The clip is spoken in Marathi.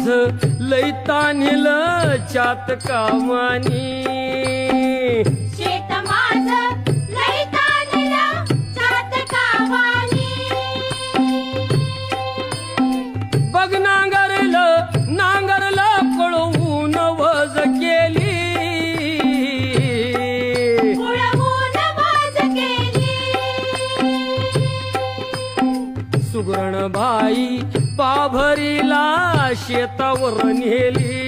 माझ लई तानिल चातकावानी शेत माझं लई ताणलं चातकावानी बघ नांगरलं पळवून वज केली उडवून वाज केली सुगरण बाई पाभरीला शेतावर नेली